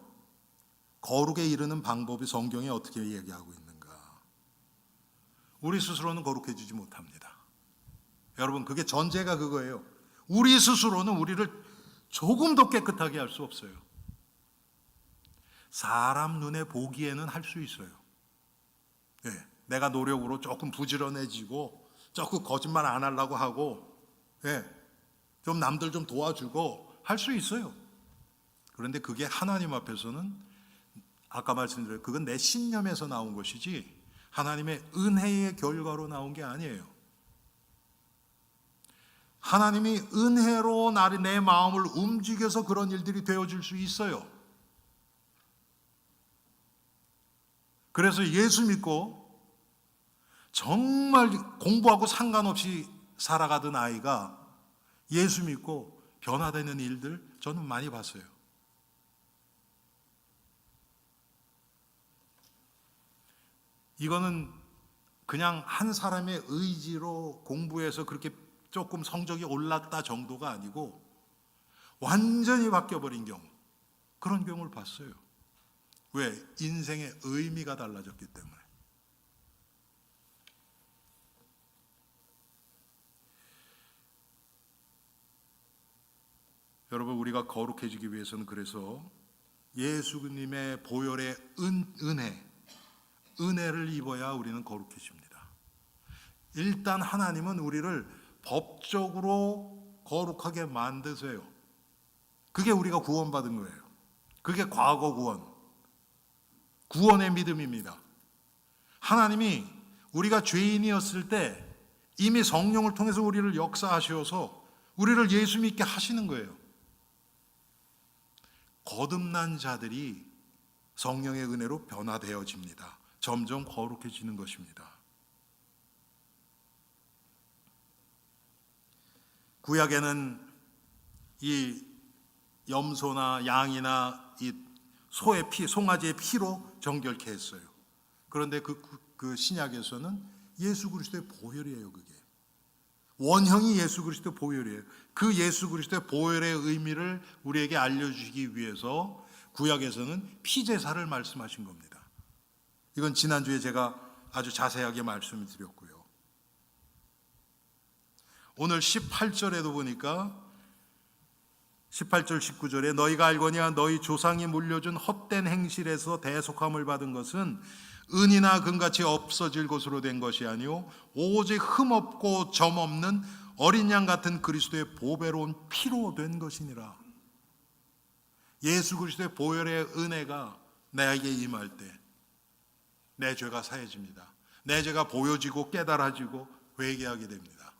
거룩에 이르는 방법이 성경에 어떻게 얘기하고 있는가? 우리 스스로는 거룩해지지 못합니다. 여러분, 그게 전제가 그거예요. 우리 스스로는 우리를 조금도 깨끗하게 할 수 없어요. 사람 눈에 보기에는 할 수 있어요. 예, 내가 노력으로 조금 부지런해지고 조금 거짓말 안 하려고 하고, 예, 좀 남들 좀 도와주고 할 수 있어요. 그런데 그게 하나님 앞에서는 아까 말씀드린 그건 내 신념에서 나온 것이지 하나님의 은혜의 결과로 나온 게 아니에요. 하나님이 은혜로 내 마음을 움직여서 그런 일들이 되어질 수 있어요. 그래서 예수 믿고 정말 공부하고 상관없이 살아가던 아이가 예수 믿고 변화되는 일들 저는 많이 봤어요. 이거는 그냥 한 사람의 의지로 공부해서 그렇게 조금 성적이 올랐다 정도가 아니고 완전히 바뀌어버린 경우, 그런 경우를 봤어요. 왜? 인생의 의미가 달라졌기 때문에. 여러분, 우리가 거룩해지기 위해서는 그래서 예수님의 보혈의 은혜를 입어야 우리는 거룩해집니다. 일단 하나님은 우리를 법적으로 거룩하게 만드세요. 그게 우리가 구원받은 거예요. 그게 과거 구원의 믿음입니다. 하나님이 우리가 죄인이었을 때 이미 성령을 통해서 우리를 역사하셔서 우리를 예수 믿게 하시는 거예요. 거듭난 자들이 성령의 은혜로 변화되어집니다. 점점 거룩해지는 것입니다. 구약에는 이 염소나 양이나 이 소의 피, 송아지의 피로 정결케 했어요. 그런데 그 신약에서는 예수 그리스도의 보혈이에요. 그게 원형이 예수 그리스도의 보혈이에요. 그 예수 그리스도의 보혈의 의미를 우리에게 알려주시기 위해서 구약에서는 피제사를 말씀하신 겁니다. 이건 지난주에 제가 아주 자세하게 말씀을 드렸고요. 오늘 18절에도 보니까 18절 19절에 너희가 알거니와 너희 조상이 물려준 헛된 행실에서 대속함을 받은 것은 은이나 금같이 없어질 것으로 된 것이 아니요 오직 흠없고 점없는 어린 양 같은 그리스도의 보배로운 피로 된 것이니라. 예수 그리스도의 보혈의 은혜가 나에게 임할 때 내 죄가 사해집니다. 내 죄가 보여지고 깨달아지고 회개하게 됩니다.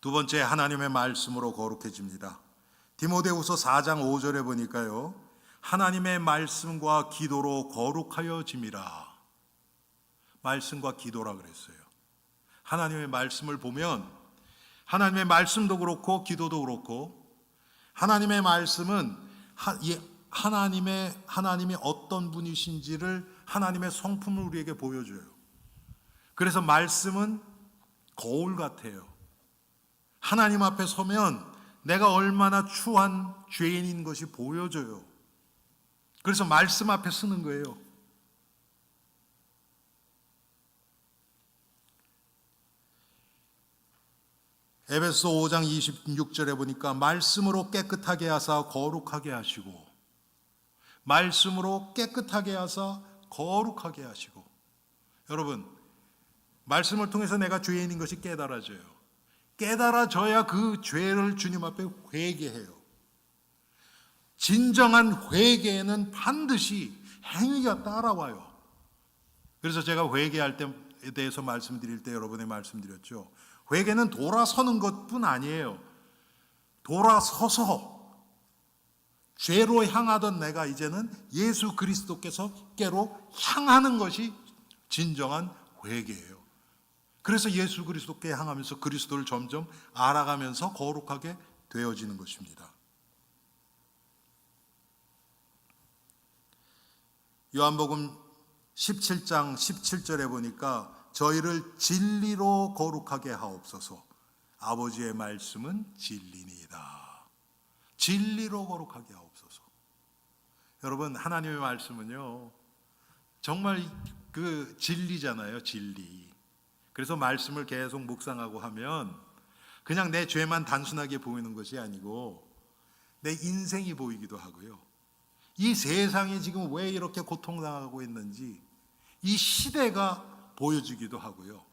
두 번째, 하나님의 말씀으로 거룩해집니다. 디모데후서 4장 5절에 보니까요, 하나님의 말씀과 기도로 거룩하여짐이라. 말씀과 기도라 그랬어요. 하나님의 말씀을 보면 하나님의 말씀도 그렇고 기도도 그렇고, 하나님의 말씀은 하나님이 어떤 분이신지를, 하나님의 성품을 우리에게 보여줘요. 그래서 말씀은 거울 같아요. 하나님 앞에 서면 내가 얼마나 추한 죄인인 것이 보여져요. 그래서 말씀 앞에 서는 거예요. 에베소 5장 26절에 보니까 말씀으로 깨끗하게 하사 거룩하게 하시고, 말씀으로 깨끗하게 하사 거룩하게 하시고. 여러분, 말씀을 통해서 내가 죄인인 것이 깨달아져요. 깨달아져야 그 죄를 주님 앞에 회개해요. 진정한 회개에는 반드시 행위가 따라와요. 그래서 제가 회개할 때에 대해서 말씀드릴 때 여러분에 말씀드렸죠. 회개는 돌아서는 것뿐 아니에요. 돌아서서 죄로 향하던 내가 이제는 예수 그리스도께로 향하는 것이 진정한 회개예요. 그래서 예수 그리스도께 향하면서 그리스도를 점점 알아가면서 거룩하게 되어지는 것입니다. 요한복음 17장 17절에 보니까 저희를 진리로 거룩하게 하옵소서. 아버지의 말씀은 진리니이다. 진리로 거룩하게 하옵소서. 여러분, 하나님의 말씀은요, 정말 그 진리잖아요. 진리. 그래서 말씀을 계속 묵상하고 하면 그냥 내 죄만 단순하게 보이는 것이 아니고 내 인생이 보이기도 하고요. 이 세상이 지금 왜 이렇게 고통당하고 있는지 이 시대가 보여주기도 하고요.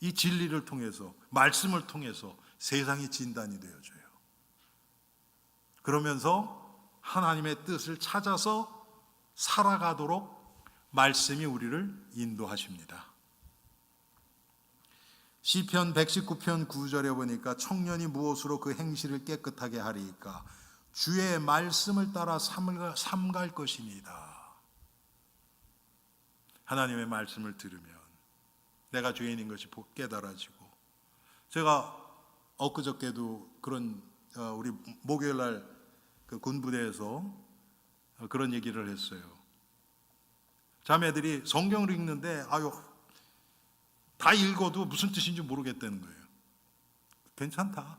이 진리를 통해서, 말씀을 통해서 세상이 진단이 되어져요. 그러면서 하나님의 뜻을 찾아서 살아가도록 말씀이 우리를 인도하십니다. 시편 119편 9절에 보니까 청년이 무엇으로 그 행실을 깨끗하게 하리이까 주의 말씀을 따라 삼갈 것입니다. 하나님의 말씀을 들으면 내가 죄인인 것이 깨달아지고, 제가 엊그저께도 그런 우리 목요일 날 그 군부대에서 그런 얘기를 했어요. 자매들이 성경을 읽는데 다 읽어도 무슨 뜻인지 모르겠다는 거예요. 괜찮다.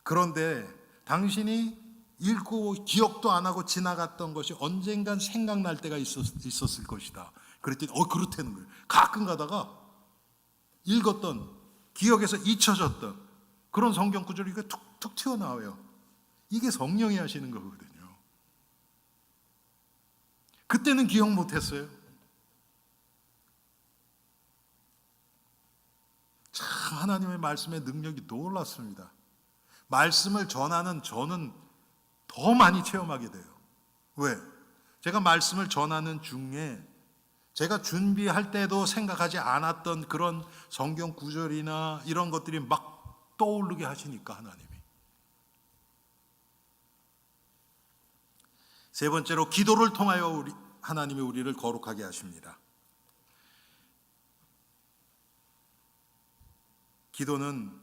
그런데 당신이 읽고 기억도 안 하고 지나갔던 것이 언젠간 생각날 때가 있었을 것이다. 그랬더니 그렇다는 거예요. 가끔 가다가 읽었던, 기억에서 잊혀졌던 그런 성경 구절이 툭툭 튀어나와요. 이게 성령이 하시는 거거든요. 그때는 기억 못했어요. 참 하나님의 말씀의 능력이 놀랍습니다. 말씀을 전하는 저는 더 많이 체험하게 돼요. 왜? 제가 말씀을 전하는 중에 제가 준비할 때도 생각하지 않았던 그런 성경 구절이나 이런 것들이 막 떠오르게 하시니까 하나님이. 세 번째로 기도를 통하여 하나님이 우리를 거룩하게 하십니다. 기도는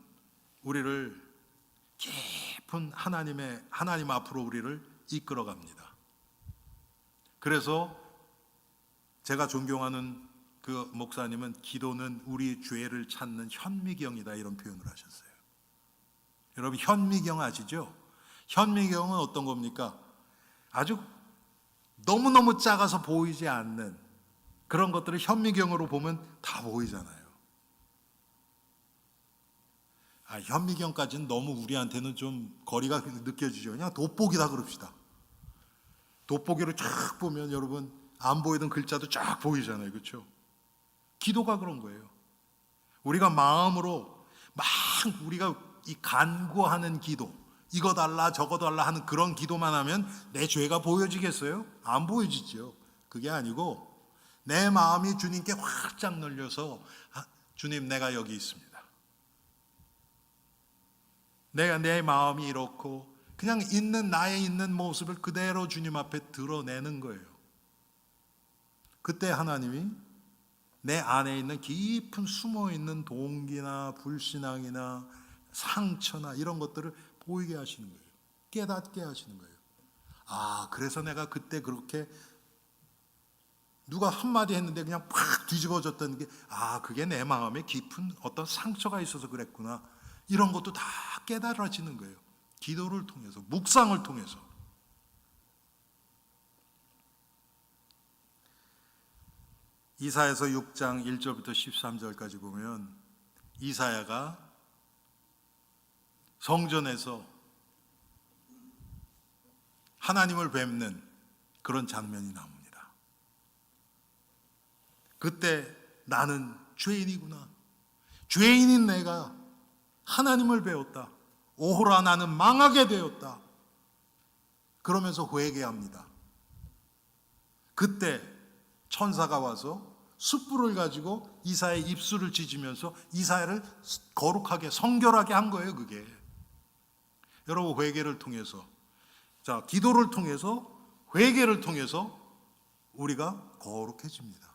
우리를 깊은 하나님 앞으로 우리를 이끌어 갑니다. 그래서 제가 존경하는 그 목사님은 기도는 우리 죄를 찾는 현미경이다 이런 표현을 하셨어요. 여러분 현미경 아시죠? 현미경은 어떤 겁니까? 아주 너무너무 작아서 보이지 않는 그런 것들을 현미경으로 보면 다 보이잖아요. 현미경까지는 너무 우리한테는 좀 거리가 느껴지죠. 그냥 돋보기다 그럽시다. 돋보기로 쫙 보면 여러분 안 보이던 글자도 쫙 보이잖아요. 그렇죠? 기도가 그런 거예요. 우리가 마음으로 막 우리가 이 간구하는 기도, 이거 달라 저거 달라 하는 그런 기도만 하면 내 죄가 보여지겠어요? 안 보여지죠. 그게 아니고 내 마음이 주님께 활짝 열려서 주님 내가 여기 있습니다. 내 마음이 이렇고 그냥 나의 있는 모습을 그대로 주님 앞에 드러내는 거예요. 그때 하나님이 내 안에 있는 깊은 숨어있는 동기나 불신앙이나 상처나 이런 것들을 보이게 하시는 거예요. 깨닫게 하시는 거예요. 그래서 내가 그때 그렇게 누가 한마디 했는데 그냥 팍 뒤집어졌던 게 그게 내 마음에 깊은 어떤 상처가 있어서 그랬구나. 이런 것도 다 깨달아지는 거예요. 기도를 통해서, 묵상을 통해서. 이사야서 6장 1절부터 13절까지 보면 이사야가 성전에서 하나님을 뵙는 그런 장면이 나옵니다. 그때 나는 죄인이구나. 죄인인 내가 하나님을 배웠다. 오호라 나는 망하게 되었다. 그러면서 회개합니다. 그때 천사가 와서 숯불을 가지고 이사야의 입술을 찢으면서 이사야를 거룩하게 성결하게 한 거예요. 그게 여러분 회개를 통해서, 기도를 통해서, 회개를 통해서 우리가 거룩해집니다.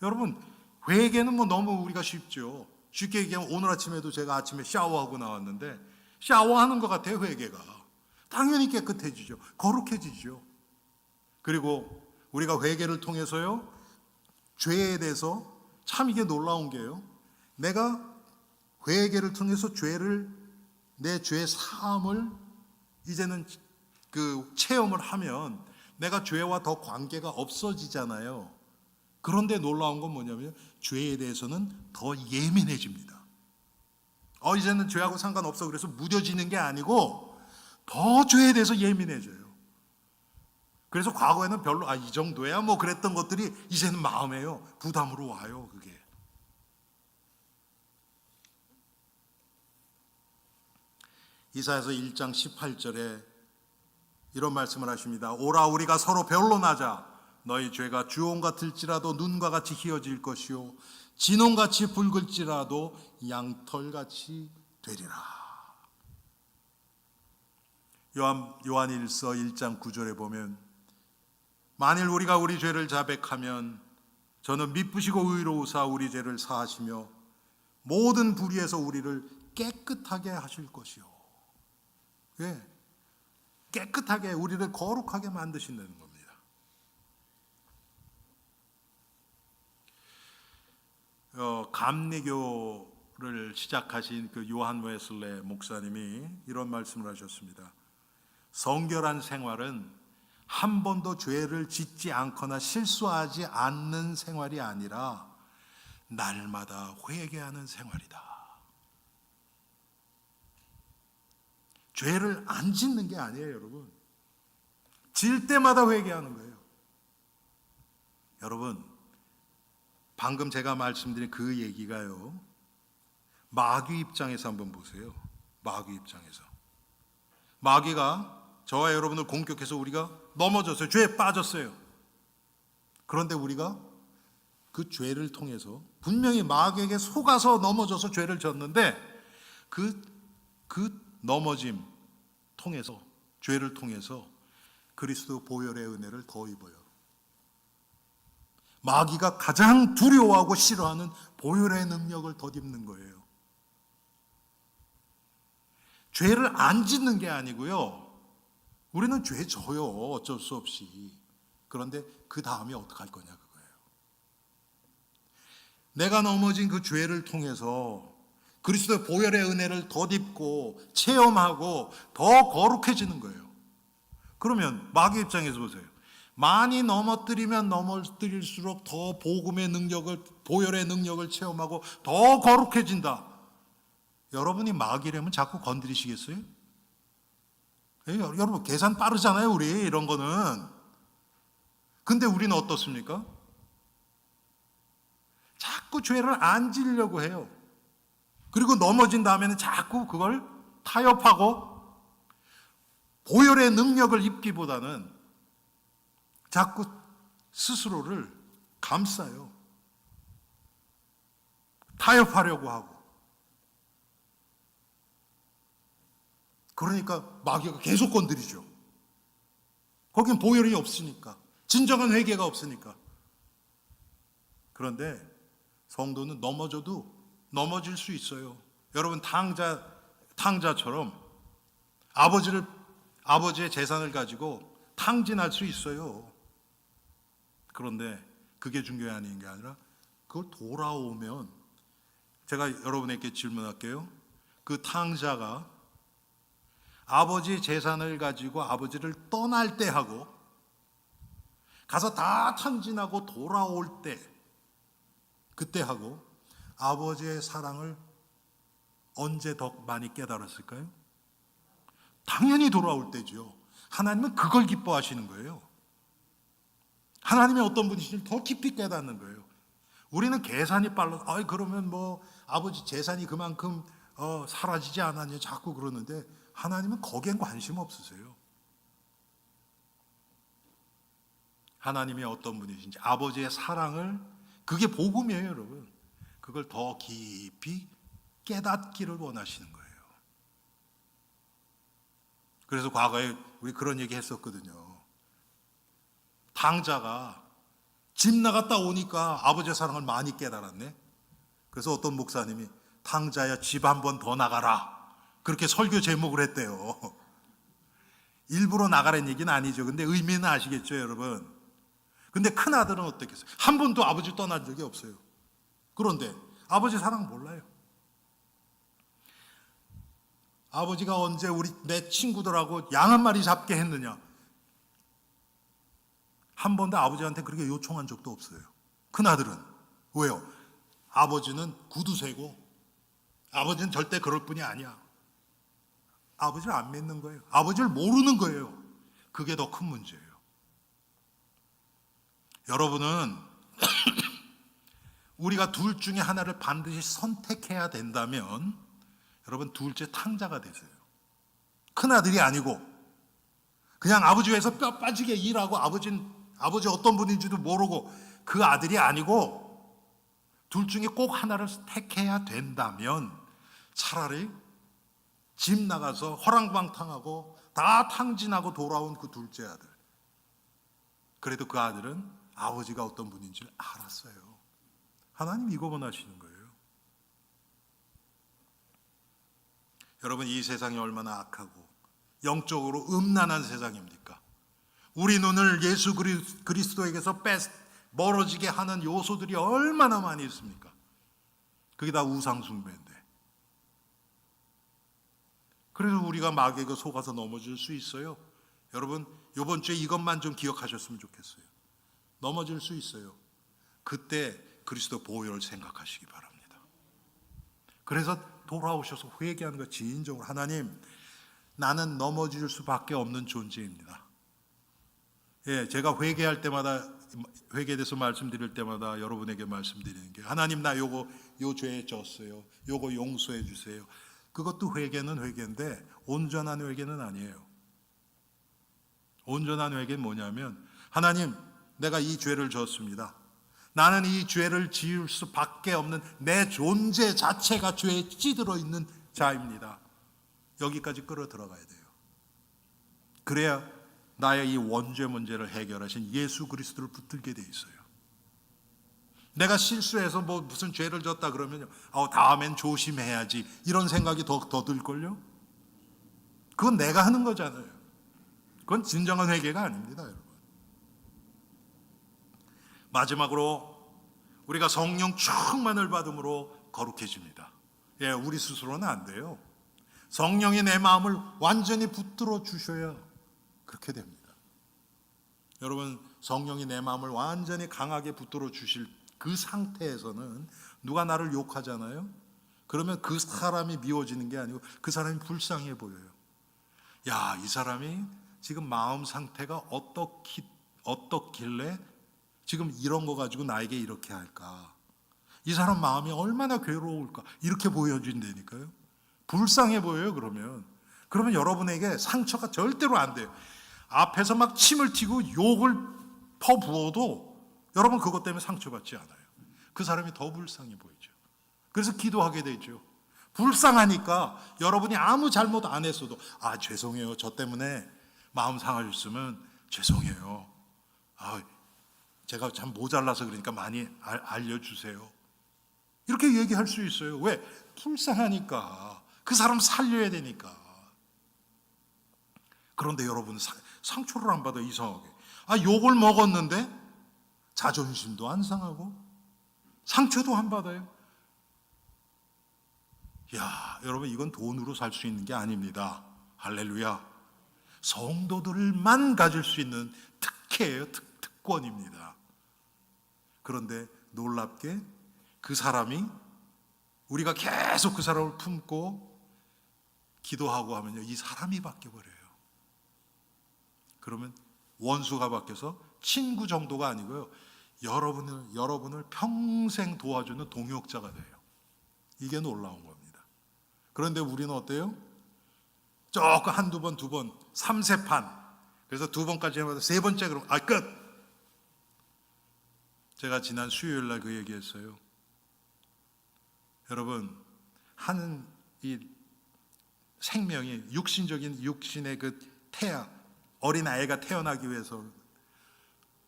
여러분 회개는 너무 우리가 쉽죠. 쉽게 얘기하면 오늘 아침에도 제가 아침에 샤워하고 나왔는데 샤워하는 것 같아요. 회개가 당연히 깨끗해지죠. 거룩해지죠. 그리고 우리가 회개를 통해서요, 죄에 대해서 참 이게 놀라운 게요, 내가 회개를 통해서 내 죄 사함을 이제는 체험을 하면 내가 죄와 더 관계가 없어지잖아요. 그런데 놀라운 건 뭐냐면 죄에 대해서는 더 예민해집니다. 이제는 죄하고 상관없어 그래서 무뎌지는 게 아니고 더 죄에 대해서 예민해져요. 그래서 과거에는 별로 이 정도야 뭐 그랬던 것들이 이제는 마음에요. 부담으로 와요, 그게. 이사야서 1장 18절에 이런 말씀을 하십니다. 오라 우리가 서로 변론하자. 너희 죄가 주홍 같을지라도 눈과 같이 희어질 것이요 진홍같이 붉을지라도 양털같이 되리라. 요한일서 1장 9절에 보면 만일 우리가 우리 죄를 자백하면 저는 미쁘시고 의로우사 우리 죄를 사하시며 모든 불의에서 우리를 깨끗하게 하실 것이요. 왜? 깨끗하게 우리를 거룩하게 만드신다는 겁니다. 감리교를 시작하신 그 요한 웨슬레 목사님이 이런 말씀을 하셨습니다. 성결한 생활은 한 번도 죄를 짓지 않거나 실수하지 않는 생활이 아니라 날마다 회개하는 생활이다. 죄를 안 짓는 게 아니에요, 여러분. 질 때마다 회개하는 거예요. 여러분, 방금 제가 말씀드린 그 얘기가요, 마귀 입장에서 한번 보세요. 마귀 입장에서. 마귀가 저와 여러분을 공격해서 우리가 넘어졌어요. 죄에 빠졌어요. 그런데 우리가 그 죄를 통해서 분명히 마귀에게 속아서 넘어져서 죄를 졌는데 그 넘어짐 통해서, 죄를 통해서 그리스도 보혈의 은혜를 더 입어요. 마귀가 가장 두려워하고 싫어하는 보혈의 능력을 덧입는 거예요. 죄를 안 짓는 게 아니고요. 우리는 죄 져요. 어쩔 수 없이. 그런데 그 다음에 어떡할 거냐 그거예요. 내가 넘어진 그 죄를 통해서 그리스도의 보혈의 은혜를 덧입고 체험하고 더 거룩해지는 거예요. 그러면 마귀 입장에서 보세요. 많이 넘어뜨리면 넘어뜨릴수록 더 복음의 능력을, 보혈의 능력을 체험하고 더 거룩해진다. 여러분이 마귀라면 자꾸 건드리시겠어요? 여러분 계산 빠르잖아요, 우리 이런 거는. 근데 우리는 어떻습니까? 자꾸 죄를 안 지려고 해요. 그리고 넘어진 다음에는 자꾸 그걸 타협하고 보혈의 능력을 입기보다는 자꾸 스스로를 감싸요. 타협하려고 하고. 그러니까 마귀가 계속 건드리죠. 거긴 보혈이 없으니까. 진정한 회개가 없으니까. 그런데 성도는 넘어져도 넘어질 수 있어요. 여러분 탕자처럼 아버지의 재산을 가지고 탕진할 수 있어요. 그런데 그게 중요한 게 아니라 그걸 돌아오면, 제가 여러분에게 질문할게요. 그 탕자가 아버지 재산을 가지고 아버지를 떠날 때 하고 가서 다 탕진하고 돌아올 때, 그때 하고 아버지의 사랑을 언제 더 많이 깨달았을까요? 당연히 돌아올 때죠. 하나님은 그걸 기뻐하시는 거예요. 하나님이 어떤 분이신지 더 깊이 깨닫는 거예요. 우리는 계산이 빨라서 그러면 뭐 아버지 재산이 그만큼 사라지지 않았냐 자꾸 그러는데 하나님은 거기엔 관심 없으세요. 하나님이 어떤 분이신지, 아버지의 사랑을, 그게 복음이에요, 여러분. 그걸 더 깊이 깨닫기를 원하시는 거예요. 그래서 과거에 우리 그런 얘기 했었거든요. 탕자가 집 나갔다 오니까 아버지의 사랑을 많이 깨달았네. 그래서 어떤 목사님이 탕자야 집 한 번 더 나가라, 그렇게 설교 제목을 했대요. 일부러 나가라는 얘기는 아니죠. 근데 의미는 아시겠죠, 여러분. 근데 큰아들은 어떻겠어요? 한 번도 아버지 떠난 적이 없어요. 그런데 아버지 사랑 몰라요. 아버지가 언제 내 친구들하고 양 한 마리 잡게 했느냐? 한 번도 아버지한테 그렇게 요청한 적도 없어요. 큰아들은. 왜요? 아버지는 구두쇠고 아버지는 절대 그럴 뿐이 아니야. 아버지를 안 믿는 거예요. 아버지를 모르는 거예요. 그게 더 큰 문제예요. 여러분은 우리가 둘 중에 하나를 반드시 선택해야 된다면 여러분 둘째 탕자가 되세요. 큰아들이 아니고 그냥 아버지 위해서 뼈 빠지게 일하고 아버지 어떤 분인지도 모르고 그 아들이 아니고 둘 중에 꼭 하나를 택해야 된다면 차라리 집 나가서 허랑방탕하고 다 탕진하고 돌아온 그 둘째 아들. 그래도 그 아들은 아버지가 어떤 분인지를 알았어요. 하나님 이거 원하시는 거예요. 여러분 이 세상이 얼마나 악하고 영적으로 음란한 세상입니까? 우리 눈을 예수 그리스도에게서 멀어지게 하는 요소들이 얼마나 많이 있습니까? 그게 다 우상숭배인데. 그래서 우리가 마귀에 속아서 넘어질 수 있어요. 여러분 이번 주에 이것만 좀 기억하셨으면 좋겠어요. 넘어질 수 있어요. 그때 그리스도 보혈을 생각하시기 바랍니다. 그래서 돌아오셔서 회개하는 거 지인적으로 하나님 나는 넘어질 수밖에 없는 존재입니다. 예, 제가 회개할 때마다 회개에 대해서 말씀드릴 때마다 여러분에게 말씀드리는 게 하나님 나 요 죄에 졌어요. 요거 용서해 주세요. 그것도 회개는 회개인데 온전한 회개는 아니에요. 온전한 회개는 뭐냐면 하나님 내가 이 죄를 졌습니다. 나는 이 죄를 지을 수밖에 없는 내 존재 자체가 죄에 찌들어 있는 자입니다. 여기까지 끌어 들어가야 돼요. 그래야 나의 이 원죄 문제를 해결하신 예수 그리스도를 붙들게 돼 있어요. 내가 실수해서 무슨 죄를 졌다 그러면 다음엔 조심해야지 이런 생각이 더 들걸요. 그건 내가 하는 거잖아요. 그건 진정한 회개가 아닙니다, 여러분. 마지막으로 우리가 성령 충만을 받음으로 거룩해집니다. 예, 우리 스스로는 안 돼요. 성령이 내 마음을 완전히 붙들어 주셔야 그렇게 됩니다. 여러분 성령이 내 마음을 완전히 강하게 붙들어 주실 그 상태에서는 누가 나를 욕하잖아요. 그러면 그 사람이 미워지는 게 아니고 그 사람이 불쌍해 보여요. 야, 이 사람이 지금 마음 상태가 어떻길래 지금 이런 거 가지고 나에게 이렇게 할까? 이 사람 마음이 얼마나 괴로울까? 이렇게 보여진다니까요. 불쌍해 보여요. 그러면 여러분에게 상처가 절대로 안 돼요. 앞에서 막 침을 튀고 욕을 퍼부어도 여러분 그것 때문에 상처받지 않아요. 그 사람이 더 불쌍해 보이죠. 그래서 기도하게 되죠. 불쌍하니까 여러분이 아무 잘못 안 했어도 죄송해요. 저 때문에 마음 상하셨으면 죄송해요. 제가 참 모자라서 그러니까 많이 알려주세요. 이렇게 얘기할 수 있어요. 왜? 불쌍하니까. 그 사람 살려야 되니까. 그런데 여러분 상처를 안 받아. 이상하게 욕을 먹었는데 자존심도 안 상하고 상처도 안 받아요. 야, 여러분 이건 돈으로 살 수 있는 게 아닙니다. 할렐루야. 성도들만 가질 수 있는 특혜예요. 특권입니다. 그런데 놀랍게 그 사람이 우리가 계속 그 사람을 품고 기도하고 하면요, 이 사람이 바뀌어버려요. 그러면 원수가 바뀌어서 친구 정도가 아니고요, 여러분을 평생 도와주는 동역자가 돼요. 이게 놀라운 겁니다. 그런데 우리는 어때요? 조금 한두 번, 두 번, 3세판. 그래서 두 번까지 해봐도 세 번째 그러면 끝. 제가 지난 수요일 날 그 얘기했어요. 여러분, 이 생명이 육신의 그 태아, 어린 아이가 태어나기 위해서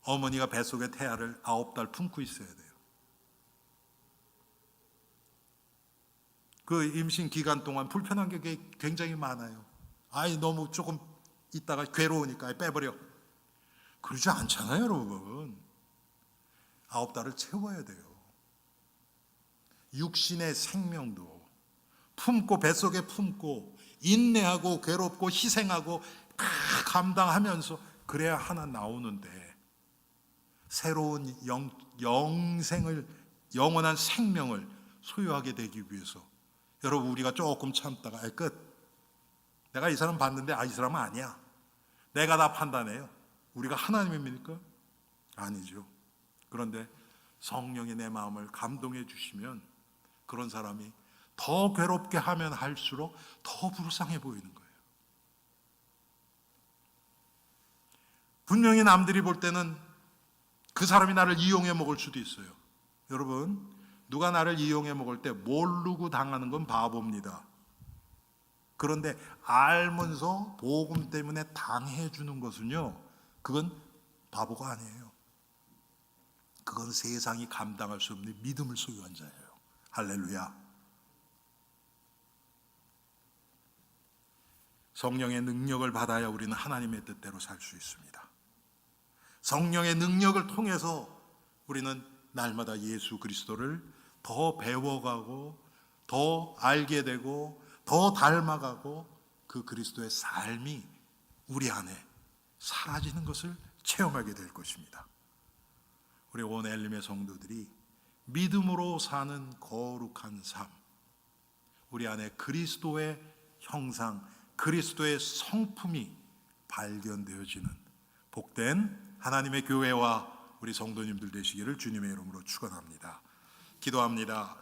어머니가 뱃속에 태아를 9달 품고 있어야 돼요. 그 임신 기간 동안 불편한 게 굉장히 많아요. 너무 조금 있다가 괴로우니까 빼버려. 그러지 않잖아요, 여러분. 9달을 채워야 돼요. 육신의 생명도 품고 뱃속에 품고 인내하고 괴롭고 희생하고 다 감당하면서 그래야 하나 나오는데 새로운 영생을, 영원한 생명을 소유하게 되기 위해서 여러분, 우리가 조금 참다가 끝, 내가 이 사람 봤는데 이 사람은 아니야, 내가 다 판단해요. 우리가 하나님입니까? 아니죠. 그런데 성령이 내 마음을 감동해 주시면 그런 사람이 더 괴롭게 하면 할수록 더 불쌍해 보이는 거예요. 분명히 남들이 볼 때는 그 사람이 나를 이용해 먹을 수도 있어요. 여러분, 누가 나를 이용해 먹을 때 모르고 당하는 건 바보입니다. 그런데 알면서 복음 때문에 당해 주는 것은요, 그건 바보가 아니에요. 그건 세상이 감당할 수 없는 믿음을 소유한 자예요. 할렐루야. 성령의 능력을 받아야 우리는 하나님의 뜻대로 살 수 있습니다. 성령의 능력을 통해서 우리는 날마다 예수 그리스도를 더 배워가고 더 알게 되고 더 닮아가고 그 그리스도의 삶이 우리 안에 사라지는 것을 체험하게 될 것입니다. 우리 온 엘림의 성도들이 믿음으로 사는 거룩한 삶, 우리 안에 그리스도의 형상, 그리스도의 성품이 발견되어지는 복된 하나님의 교회와 우리 성도님들 되시기를 주님의 이름으로 축원합니다. 기도합니다.